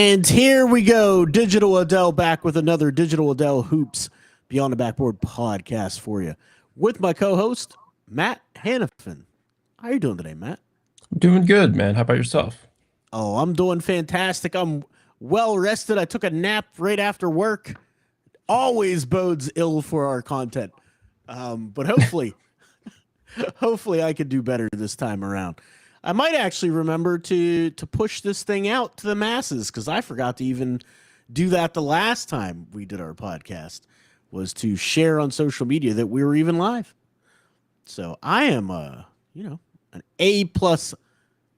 And here we go. Digital Adel back with another Digital Adel Hoops Beyond the Backboard podcast for you with my co-host, Matt Hanifan. How you doing today, Matt? Doing good, man. How about yourself? Oh, I'm doing fantastic. I'm well rested. I took a nap right after work. Always bodes ill for our content. But hopefully I could do better this time around. I might actually remember to push this thing out to the masses because I forgot to even do that the last time we did our podcast, was to share on social media that we were even live. So I am an A+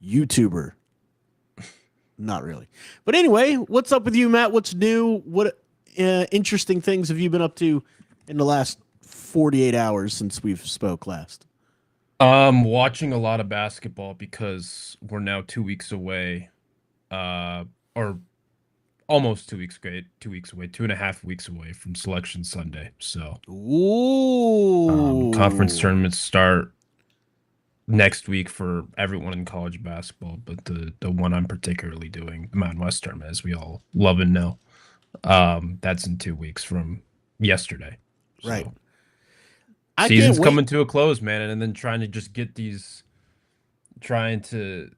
YouTuber. Not really. But anyway, what's up with you, Matt? What's new? What interesting things have you been up to in the last 48 hours since we've spoke last? Watching a lot of basketball because we're now 2 weeks away, or almost 2 weeks away, 2 weeks away, 2.5 weeks away from Selection Sunday. So, conference Ooh. tournaments start next week for everyone in college basketball, but the one I'm particularly doing, the Mountain West tournament, as we all love and know, that's in 2 weeks from yesterday. Right. So, I season's can't wait. coming to a close, man, and then trying to just get these, trying to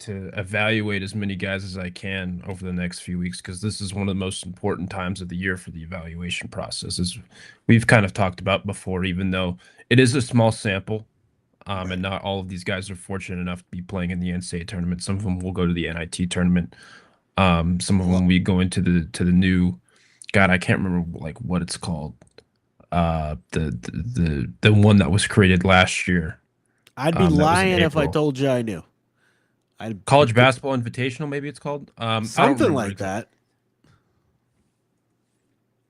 evaluate as many guys as I can over the next few weeks, because this is one of the most important times of the year for the evaluation process, as we've kind of talked about before. Even though it is a small sample, and not all of these guys are fortunate enough to be playing in the NCAA tournament. Some of them will go to the NIT tournament. Some of them we go into the new, God, I can't remember like what it's called. The one that was created last year. I'd be That was in lying if I April. told you I knew. I'd College Basketball Invitational, maybe it's called. I don't something remember like exactly.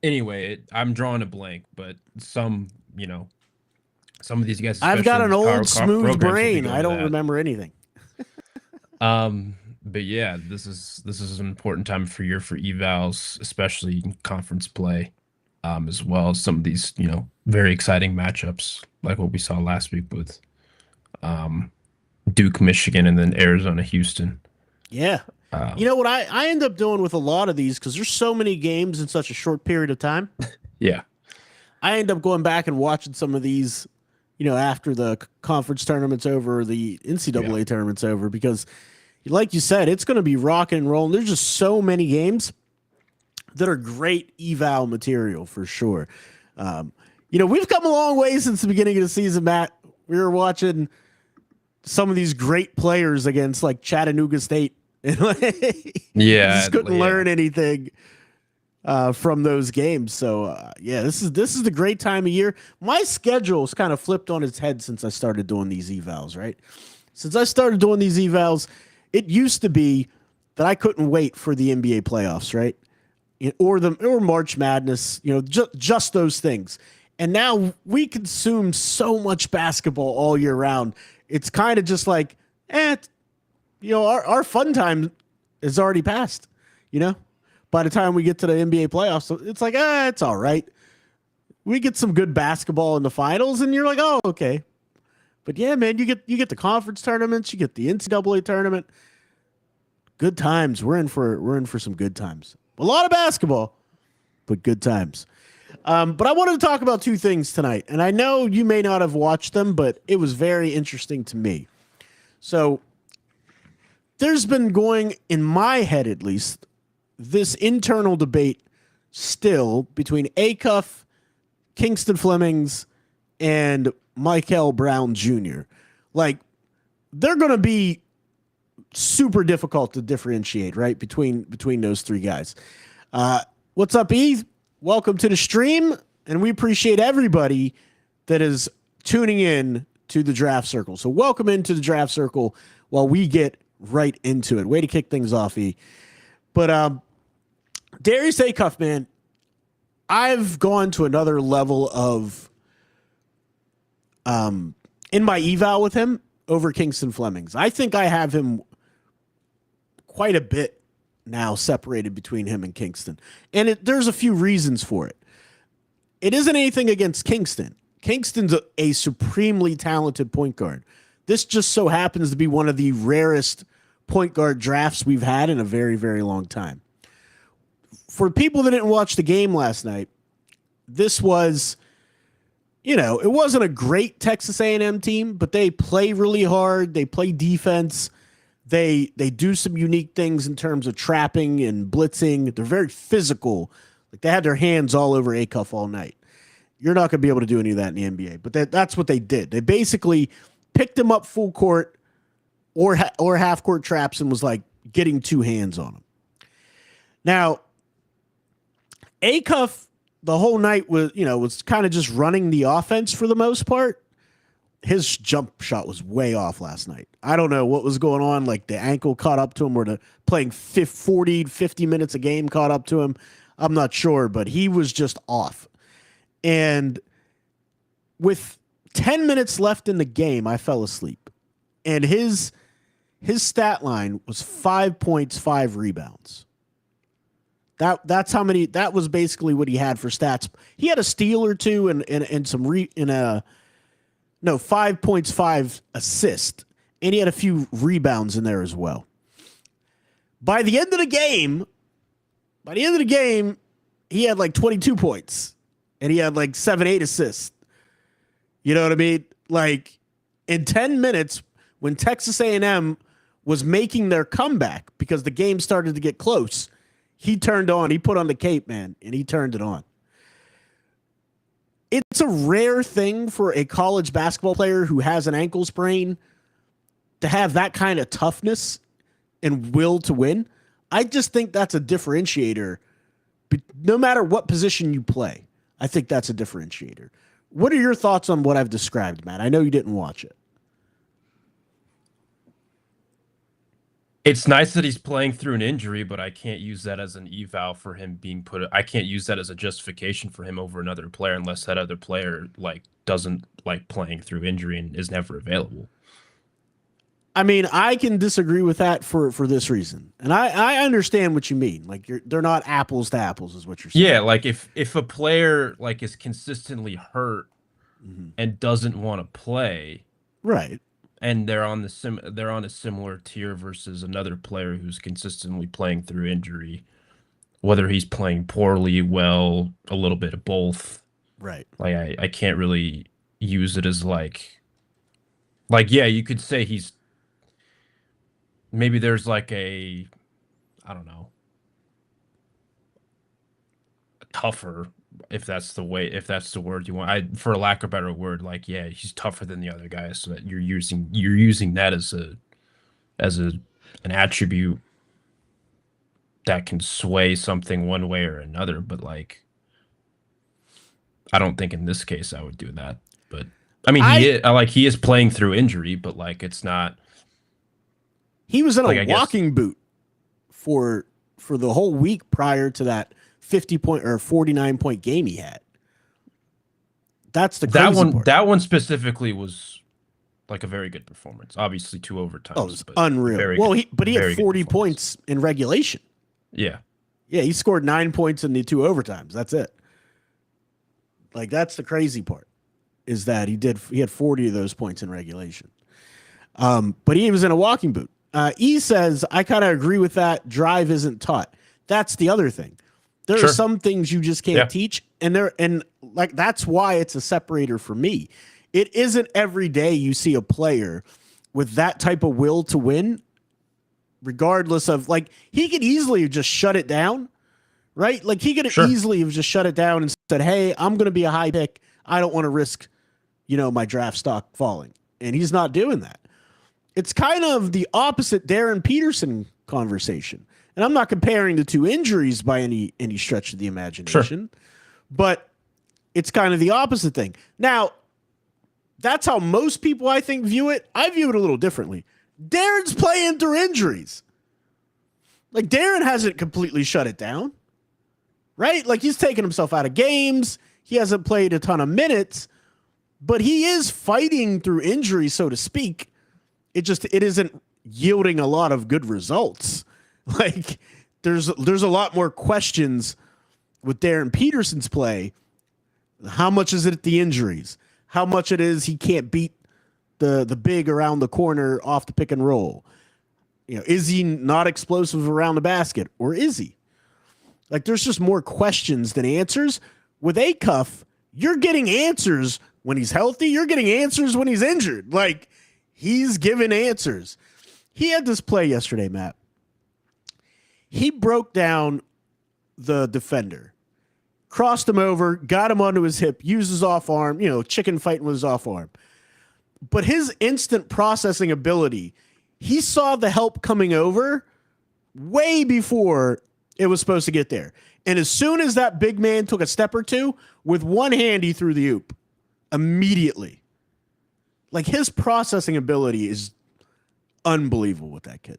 that. Anyway, I'm drawing a blank, but some of these guys, I've especially got in an these power old smooth programs, will be brain. going I to don't that. remember anything. But yeah, this is an important time for year for evals, especially in conference play, as well as some of these, very exciting matchups like what we saw last week with um, Duke, Michigan, and then Arizona, Houston. Yeah. You Um, know what I end up doing with a lot of these, because there's so many games in such a short period of time, yeah, I end up going back and watching some of these, after the conference tournament's over, the yeah, NCAA tournament's over, because like you said, it's going to be rocking and rolling. There's just so many games that are great eval material for sure. We've come a long way since the beginning of the season, Matt. We were watching some of these great players against like Chattanooga State, and you yeah, just couldn't yeah. learn anything from those games. So yeah, this is the great time of year. My schedule's kind of flipped on its head since I started doing these evals. Right, since I started doing these evals, it used to be that I couldn't wait for the NBA playoffs, right? Or March Madness, just those things. And now we consume so much basketball all year round. It's kind of just like, our fun time is already passed. You know, by the time we get to the NBA playoffs, it's like, it's all right. We get some good basketball in the finals, and you're like, oh, okay. But yeah, man, you get the conference tournaments, you get the NCAA tournament. Good times. We're in for some good times. A lot of basketball, but good times. But I wanted to talk about two things tonight, and I know you may not have watched them, but it was very interesting to me. So there's been going, in my head at least, this internal debate still between Acuff, Kingston Flemings, and Michael Brown Jr. Like, they're going to be super difficult to differentiate, right, between those three guys. What's up, E? Welcome to the stream, and we appreciate everybody that is tuning in to the Draft Circle. So welcome into the Draft Circle while we get right into it. Way to kick things off, E. But Darius Acuff, man, I've gone to another level of in my eval with him over Kingston Flemings. I think I have him quite a bit now separated between him and Kingston. And there's a few reasons for it. It isn't anything against Kingston. Kingston's a supremely talented point guard. This just so happens to be one of the rarest point guard drafts we've had in a very, very long time. For people that didn't watch the game last night, this was, it wasn't a great Texas A&M team, but they play really hard. They play defense. They do some unique things in terms of trapping and blitzing. They're very physical. Like, they had their hands all over Acuff all night. You're not going to be able to do any of that in the NBA, but that's what they did. They basically picked him up full court or half court traps and was like getting two hands on him. Now, Acuff the whole night was kind of just running the offense for the most part. His jump shot was way off last night. I don't know what was going on. Like, the ankle caught up to him, or the playing 40, 50 minutes a game caught up to him. I'm not sure, but he was just off. And with 10 minutes left in the game, I fell asleep. And his stat line was 5 points, 5 rebounds. That's how many. That was basically what he had for stats. He had a steal or two and some 5 points, 5 assists, and he had a few rebounds in there as well. By the end of the game, he had like 22 points, and he had like 7, 8 assists. You know what I mean? Like, in 10 minutes, when Texas A&M was making their comeback because the game started to get close, he turned on. He put on the cape, man, and he turned it on. It's a rare thing for a college basketball player who has an ankle sprain to have that kind of toughness and will to win. I just think that's a differentiator. No matter what position you play, I think that's a differentiator. What are your thoughts on what I've described, Matt? I know you didn't watch it. It's nice that he's playing through an injury, but I can't use that as an eval for him being I can't use that as a justification for him over another player unless that other player doesn't like playing through injury and is never available. I mean, I can disagree with that for this reason. And I understand what you mean. Like, they're not apples to apples is what you're saying. Yeah, like if a player is consistently hurt and doesn't want to play, right. And they're on a similar tier versus another player who's consistently playing through injury, whether he's playing poorly, well, a little bit of both. Right. Like, I can't really use it as yeah, you could say maybe there's I don't know, tougher, if that's the word you want. For lack of a better word, yeah, he's tougher than the other guys, so that you're using that as an attribute that can sway something one way or another. But I don't think in this case I would do that. But I mean, he is playing through injury, but it's not. He was in a walking boot for the whole week prior to that 50-point or 49-point game he had. That's the crazy part. That one specifically was a very good performance. Obviously, 2 overtimes. Oh, it was unreal. He had 40 points in regulation. Yeah. Yeah, he scored 9 points in the 2 overtimes. That's it. That's the crazy part, is that he had 40 of those points in regulation. But he was in a walking boot. E says, I kind of agree with that. Drive isn't taught. That's the other thing. There are some things you just can't teach, and that's why it's a separator for me. It isn't every day you see a player with that type of will to win, regardless of he could easily have just shut it down, right? He could have easily have just shut it down and said, "Hey, I'm going to be a high pick. I don't want to risk, my draft stock falling," and he's not doing that. It's kind of the opposite Darren Peterson conversation. And I'm not comparing the 2 injuries by any stretch of the imagination, but it's kind of the opposite thing. Now, that's how most people, I think, view it. I view it a little differently. Darren's playing through injuries. Darren hasn't completely shut it down, right? He's taken himself out of games. He hasn't played a ton of minutes, but he is fighting through injury, so to speak. It isn't yielding a lot of good results. There's a lot more questions with Darren Peterson's play. How much is it the injuries? How much it is he can't beat the big around the corner off the pick and roll? Is he not explosive around the basket, or is he? Like, there's just more questions than answers. With Acuff, you're getting answers when he's healthy. You're getting answers when he's injured. Like, he's giving answers. He had this play yesterday, Matt. He broke down the defender, crossed him over, got him onto his hip, used his off arm, chicken fighting with his off arm. But his instant processing ability, he saw the help coming over way before it was supposed to get there. And as soon as that big man took a step or two, with one hand, he threw the oop immediately. Like, his processing ability is unbelievable with that kid.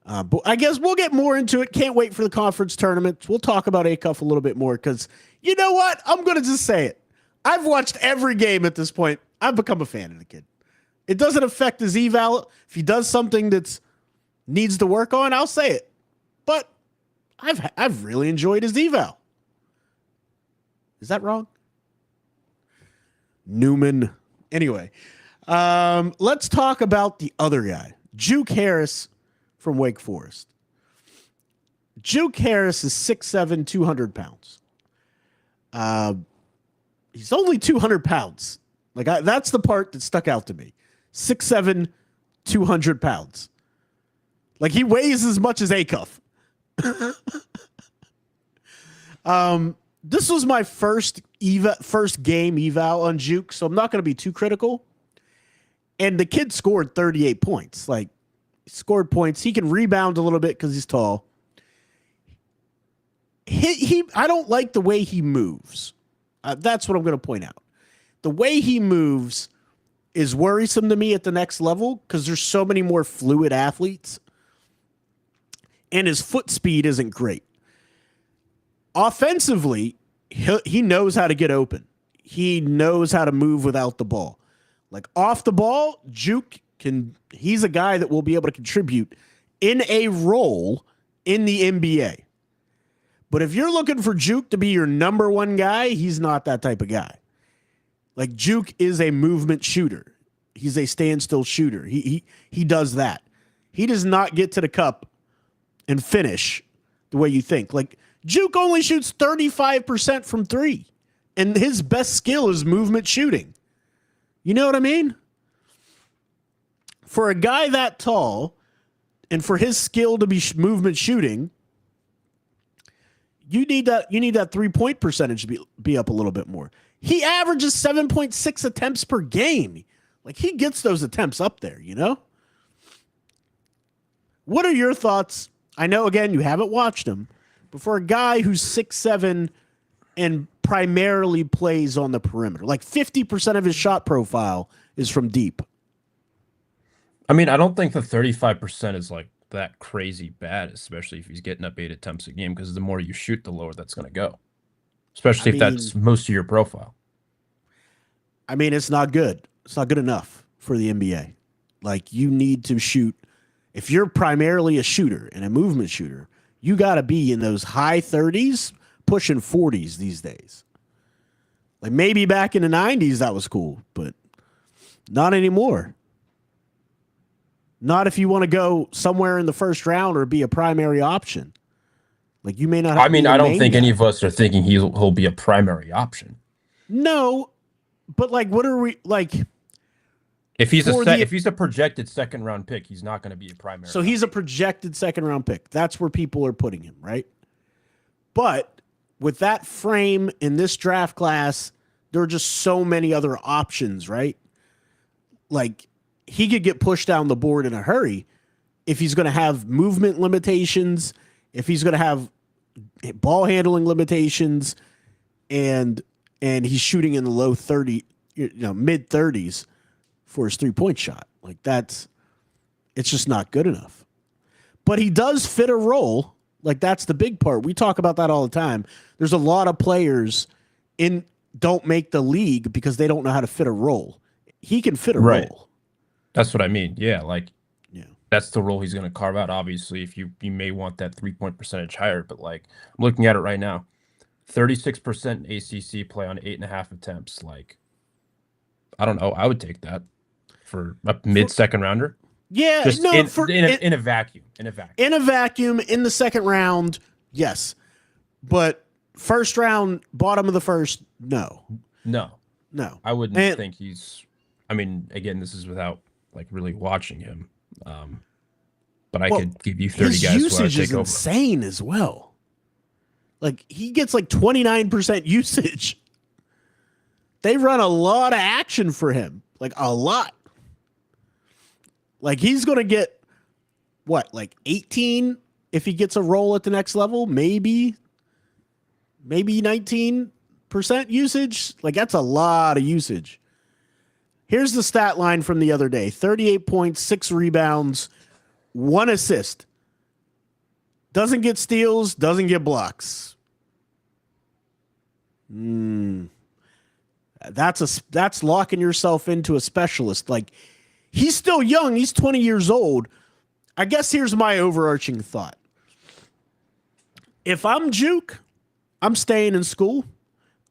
But I guess we'll get more into it. Can't wait for the conference tournament. We'll talk about Acuff a little bit more because you know what? I'm going to just say it. I've watched every game at this point. I've become a fan of the kid. It doesn't affect his eval. If he does something that needs to work on, I'll say it. But I've really enjoyed his eval. Is that wrong? Newman. Anyway, let's talk about the other guy, Juke Harris from Wake Forest. Juke Harris is 6'7", 200 pounds. He's only 200 pounds. That's the part that stuck out to me. 6'7", 200 pounds. Like, he weighs as much as Acuff. This was my first game eval on Juke, so I'm not going to be too critical. And the kid scored 38 points. Like, he scored points. He can rebound a little bit because he's tall. I don't like the way he moves. That's what I'm going to point out. The way he moves is worrisome to me at the next level because there's so many more fluid athletes. And his foot speed isn't great. Offensively, he knows how to get open. He knows how to move without the ball. Like, off the ball, Juke he's a guy that will be able to contribute in a role in the NBA. But if you're looking for Juke to be your number one guy, he's not that type of guy. Like, Juke is a movement shooter. He's a standstill shooter. He does that. He does not get to the cup and finish the way you think. Like, Juke only shoots 35% from three, and his best skill is movement shooting. You know what I mean? For a guy that tall, and for his skill to be movement shooting, you need that 3-point percentage to be up a little bit more. He averages 7.6 attempts per game. Like, he gets those attempts up there, What are your thoughts? I know, again, you haven't watched him, but for a guy who's 6'7" and primarily plays on the perimeter, like 50% of his shot profile is from deep. I mean, I don't think the 35% is like that crazy bad, especially if he's getting up 8 attempts a game, because the more you shoot, the lower that's going to go, especially if that's most of your profile. I mean, it's not good. It's not good enough for the NBA. Like, you need to shoot. If you're primarily a shooter and a movement shooter, you got to be in those high 30s, pushing 40s these days. Like, maybe back in the 90s that was cool, but not anymore. Not if you want to go somewhere in the first round or be a primary option. Like, you may not have I mean, I don't think any of us are thinking he'll be a primary option. No, but like, what are we like? If he's a projected second round pick, he's not going to be a primary. So he's a projected second round pick. That's where people are putting him, right? But with that frame in this draft class, there are just so many other options, right? Like, he could get pushed down the board in a hurry if he's going to have movement limitations, if he's going to have ball handling limitations, and he's shooting in the low 30, mid 30s for his 3-point shot. Like, it's just not good enough. But he does fit a role. Like, that's the big part. We talk about that all the time. There's a lot of players don't make the league because they don't know how to fit a role. He can fit a role. That's what I mean. Yeah, that's the role he's going to carve out. Obviously, if you may want that 3-point percentage higher, but like, I'm looking at it right now, 36% ACC play on 8.5 attempts. Like, I don't know. I would take that for a mid-second rounder. Yeah, Just no, in a vacuum. in a vacuum in the second round, yes. But first round, bottom of the first, no. No, No. I wouldn't And think he's. I mean, again, this is without like really watching him. But I well, could give you 30 his guys who I would usage is take over. insane as well. Like he gets like 29% usage. They run a lot of action for him. Like a lot. Like he's going to get what, like 18 if he gets a role at the next level, maybe 19% usage. Like that's a lot of usage. Here's the stat line from the other day: 38 points, 6 rebounds, 1 assist. Doesn't get steals, doesn't get blocks. That's locking yourself into a specialist. Like he's still young, he's 20 years old. I guess here's my overarching thought. If I'm Juke, I'm staying in school.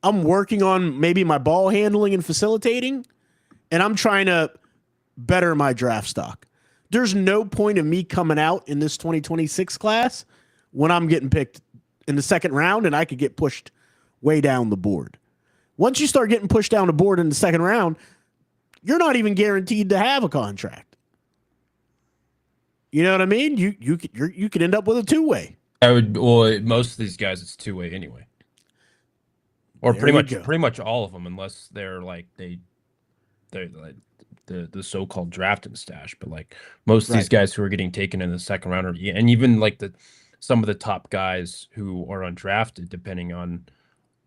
I'm working on maybe my ball handling and facilitating, and I'm trying to better my draft stock. There's no point of me coming out in this 2026 class when I'm getting picked in the second round and I could get pushed way down the board. Once you start getting pushed down the board in the second round, you're not even guaranteed to have a contract. You know what I mean? You could end up with a two-way. Most of these guys it's two-way anyway. Or pretty much all of them, unless they're like they're like the so-called drafting stash. But like most of these guys who are getting taken in the second round, and even like some of the top guys who are undrafted, depending on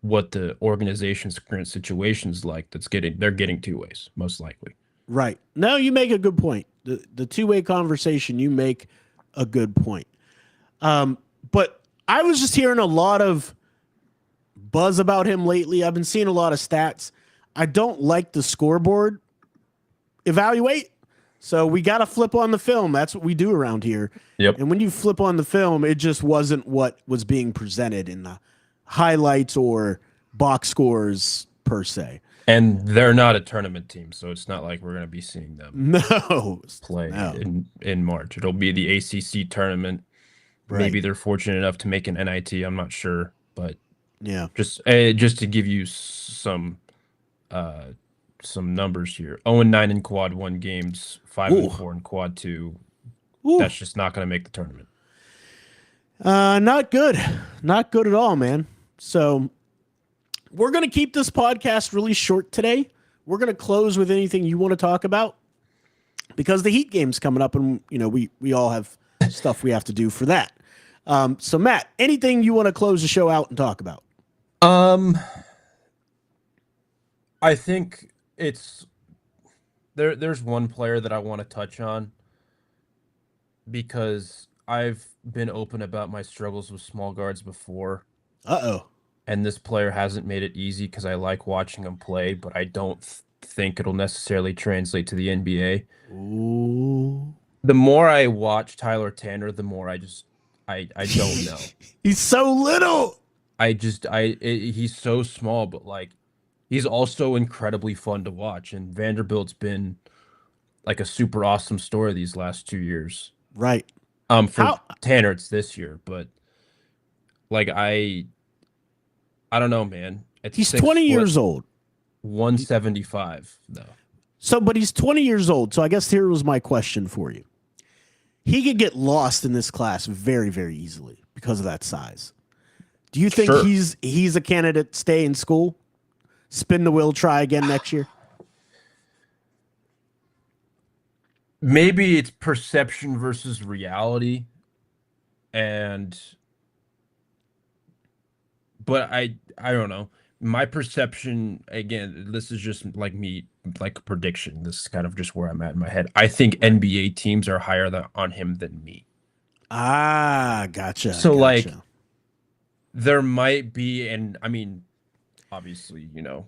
what the organization's current situation is like, they're getting two ways most likely. Right. No, you make a good point. The two-way conversation, you make a good point. But I was just hearing a lot of buzz about him lately. I've been seeing a lot of stats. I don't like the scoreboard evaluate. So we got to flip on the film. That's what we do around here. Yep. And when you flip on the film, it just wasn't what was being presented in the highlights or box scores per se. And they're not a tournament team, so it's not like we're going to be seeing them play in March. It'll be the ACC tournament. Right. Maybe they're fortunate enough to make an NIT. I'm not sure, but yeah, just to give you some numbers here: 0-9 in quad 1 games, 5-4 in quad 2. Ooh. That's just not going to make the tournament. Not good. Not good at all, man. So we're going to keep this podcast really short today. We're going to close with anything you want to talk about because the Heat game's coming up, and we all have stuff we have to do for that. So Matt, anything you want to close the show out and talk about? I think there's one player that I want to touch on because I've been open about my struggles with small guards before. Uh-oh. And this player hasn't made it easy because I like watching him play, but I don't think it'll necessarily translate to the NBA. Ooh. The more I watch Tyler Tanner, the more I don't know. He's so little. He's so small, but like he's also incredibly fun to watch. And Vanderbilt's been like a super awesome story these last 2 years. Right. For Tanner, it's this year, but like I don't know, man. He's 20 years old. 175 though. So, but he's 20 years old. So I guess here was my question for you. He could get lost in this class very, very easily because of that size. Do you think he's a candidate to stay in school? Spin the wheel, try again next year? Maybe it's perception versus reality. But I don't know. My perception, again, this is just like me, like a prediction. This is kind of just where I'm at in my head. I think NBA teams are higher on him than me. Ah, gotcha. So like there might be, and I mean, obviously, or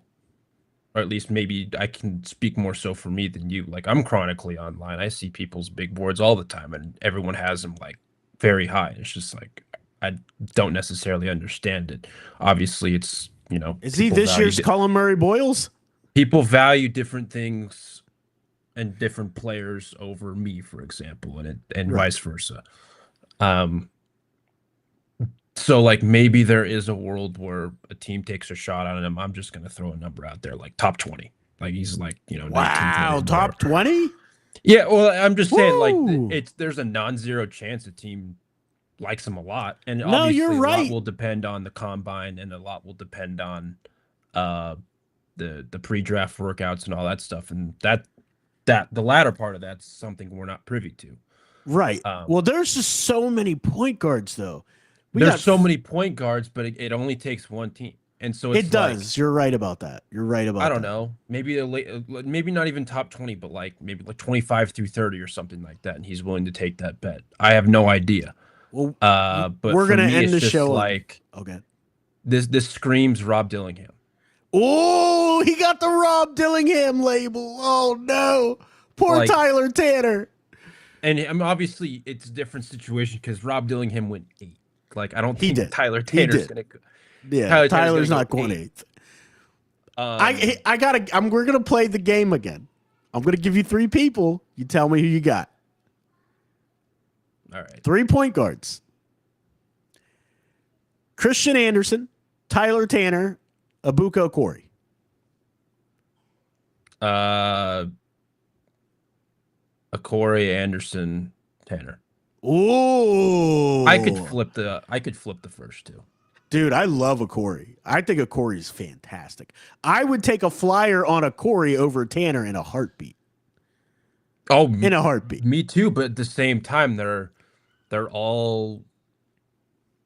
at least maybe I can speak more so for me than you. Like I'm chronically online. I see people's big boards all the time and everyone has them like very high. It's just like, I don't necessarily understand it. Obviously it's, is he this year's Colin Murray Boyles? People value different things and different players over me, for example, and Right. vice versa. Um, so like maybe there is a world where a team takes a shot on him. I'm just gonna throw a number out there, like top 20. Like he's like 19, 20, Wow, whatever. top 20? Yeah, well, I'm just saying like Woo! it's there's a non-zero chance a team likes him a lot, and No, you're obviously a lot right. will depend on the combine, and a lot will depend on uh the pre-draft workouts and all that stuff, and that the latter part of that's something we're not privy to. Right. Um, Well, there's just so many point guards though. We there's got so many point guards, but it only takes one team, and so it it's like does. You're right about that. You're right I about don't that. know, maybe maybe not even top 20, but like maybe like 25 through 30 or something like that, and he's willing to take that bet. I have no idea. Well, But we're for gonna me, end it's the just show on like okay. this screams Rob Dillingham. Oh, he got the Rob Dillingham label. Oh no. Poor Like, Tyler Tanner. and I mean, obviously it's a different situation because Rob Dillingham went 8. Like, I don't He think did. Tyler He Tanner's did. gonna go. Yeah, Tyler Tanner's gonna Tyler's go not going 8. eighth. Um, We're gonna play the game again. I'm gonna give you 3 people. You tell me who you got. all right. 3 point guards. Christian Anderson, Tyler Tanner, Abuko Corey. Uh, a Corey Anderson Tanner. Ooh. I could flip the first two. Dude, I love a Corey. I think a Corey's fantastic. I would take a flyer on a Corey over Tanner in a heartbeat. Oh, In a heartbeat. me too. But at the same time, they're all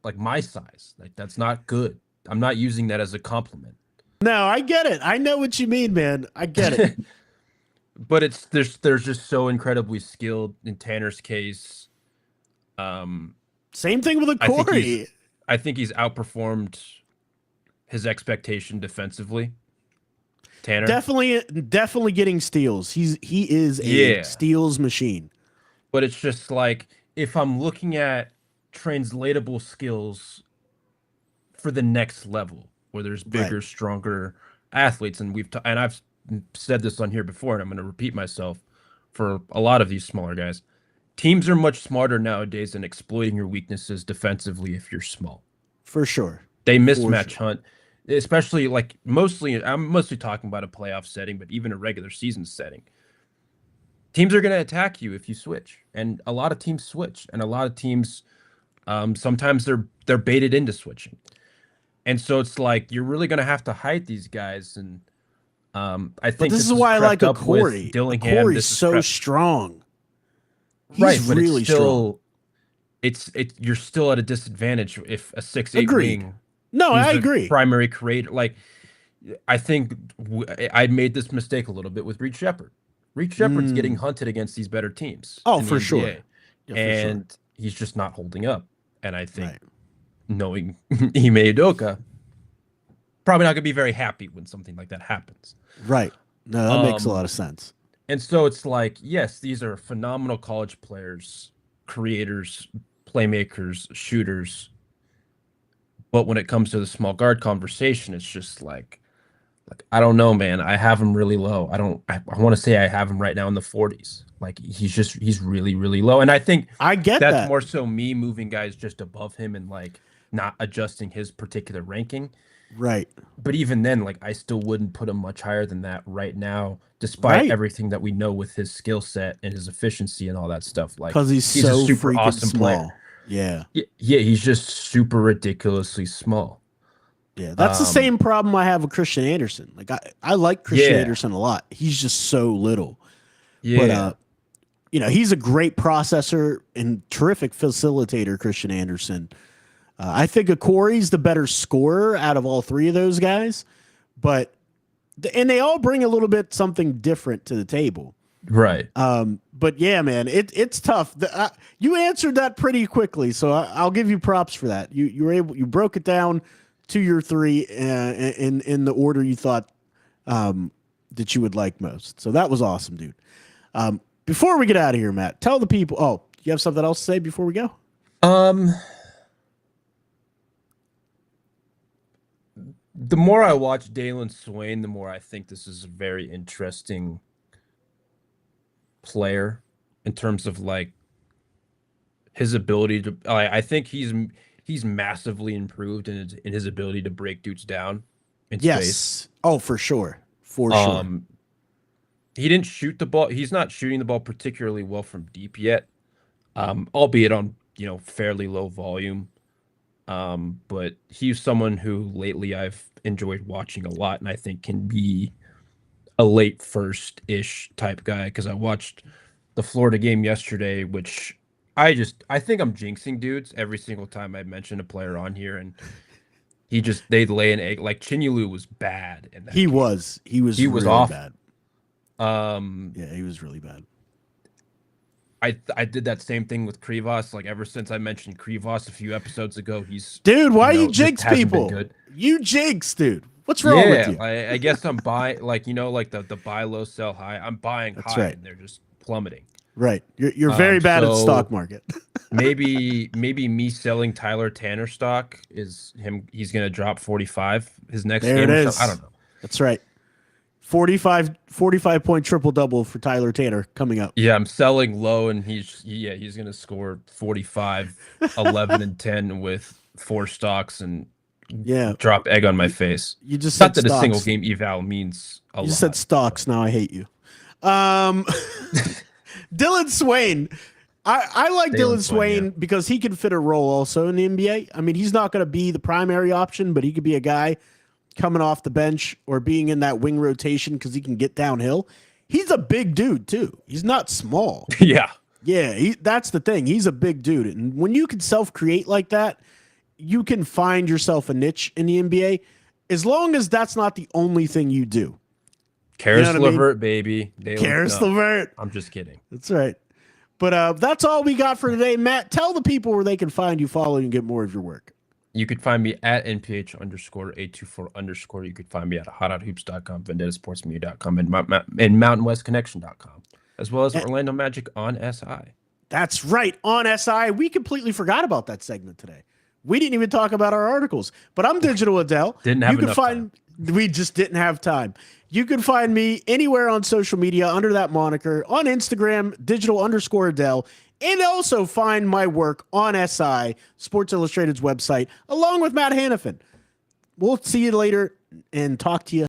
like my size. Like that's not good. I'm not using that as a compliment. No, I get it. I know what you mean, man. I get it. But it's there's just so incredibly skilled in Tanner's case. Um, Same thing with a I think he's Corey. I think he's outperformed his expectation defensively. Tanner. Definitely getting steals. He is a Yeah. steals machine. But it's just like if I'm looking at translatable skills for the next level where there's Right. bigger, stronger athletes, and and I've said this on here before, and I'm going to repeat myself for a lot of these smaller guys. Teams are much smarter nowadays in exploiting your weaknesses defensively if you're small. For sure. They For mismatch sure. hunt, especially like I'm mostly talking about a playoff setting, but even a regular season setting. Teams are going to attack you if you switch, and a lot of teams switch, and a lot of teams sometimes they're baited into switching, and so it's like you're really going to have to hide these guys. And I But think this this is is why I like crept a up with Corey. A Dillingham. Corey's This is so crept strong. right, He's but it's really strong. still you're still at a disadvantage if a 6'8" Agreed. wing No, who's I the agree. primary creator. Like I think I made this mistake a little bit with Reed Shepard. Reed Shepard's getting Mm. hunted against these better teams Oh, in the for NBA, sure. Yeah, for sure. and he's just not holding up. And I think Right. knowing Ime Udoka, probably not going to be very happy when something like that happens. Right. No, that makes a lot Um, of sense. and so it's like, yes, these are phenomenal college players, creators, playmakers, shooters. But when it comes to the small guard conversation, it's just like I don't know, man. I have him really low. I want to say I have him right now in the 40s. Like he's really, really low. And I think I get that's that. more so me moving guys just above him and like not adjusting his particular ranking. Right. But even then, like I still wouldn't put him much higher than that right now, despite Right. everything that we know with his skill set and his efficiency and all that stuff. Like Because he's he's a so super freaking awesome player. small. Yeah. Yeah, he's just super ridiculously small. Yeah. That's the same problem I have with Christian Anderson. Like I like Christian Yeah. Anderson a lot. He's just so little. Yeah. But he's a great processor and terrific facilitator, Christian Anderson. I think a Corey's the better scorer out of all 3 of those guys, but and they all bring a little bit something different to the table. Right. But yeah, man, it's tough. You answered that pretty quickly, so I'll give you props for that. You broke it down to your 3 in the order you thought that you would like most. So that was awesome, dude. Before we get out of here, Matt, tell the people. Oh, you have something else to say before we go? The more I watch Dalen Swain, the more I think this is a very interesting player in terms of like his ability to. I think he's massively improved in his ability to break dudes down in space. Yes. Oh, for sure. For sure. He didn't shoot the ball. He's not shooting the ball particularly well from deep yet, albeit on fairly low volume. But he's someone who lately I've enjoyed watching a lot, and I think can be a late first-ish type guy because I watched the Florida game yesterday, which I think I'm jinxing dudes every single time I mention a player on here, and they lay an egg. Like Chinyulu was bad in that game. He was really off. bad. Yeah, he was really bad. I did that same thing with Krivas. Like ever since I mentioned Krivas a few episodes ago, dude. Why you jinx people? You jinx, dude. What's wrong with you? I guess I'm buying like the buy low, sell high. I'm buying high, and they're just plummeting. Right. You're very bad at the stock market. maybe me selling Tyler Tanner stock is him. He's gonna drop 45 his next game. It is. I don't know. That's right. 45-point triple-double for Tyler Tanner coming up. Yeah, I'm selling low, and he's going to score 45, 11, and 10 with 4 stocks and drop egg on my face. You just not said that stocks. a single game eval means a lot. You just said stocks. Now I hate you. Dylan Swain. I like Dylan Swain because he can fit a role also in the NBA. I mean, he's not going to be the primary option, but he could be a guy coming off the bench or being in that wing rotation because he can get downhill. He's a big dude too. He's not small. Yeah. That's the thing. He's a big dude. And when you can self-create like that, you can find yourself a niche in the NBA as long as that's not the only thing you do. Karis LeVert, baby. Karis LeVert. I'm just kidding. That's right. But that's all we got for today. Matt, tell the people where they can find you, follow you, and get more of your work. You could find me at NPH_824_. You could find me at hotoutHoops.com, VendettaSportsMedia.com, and MountainWestConnection.com, as well as Orlando Magic on SI. That's right, on SI. We completely forgot about that segment today. We didn't even talk about our articles. But I'm Digital Adel. We just didn't have time. You can find me anywhere on social media under that moniker, on Instagram, digital_Adel. And also find my work on SI, Sports Illustrated's website, along with Matt Hanifan. We'll see you later and talk to you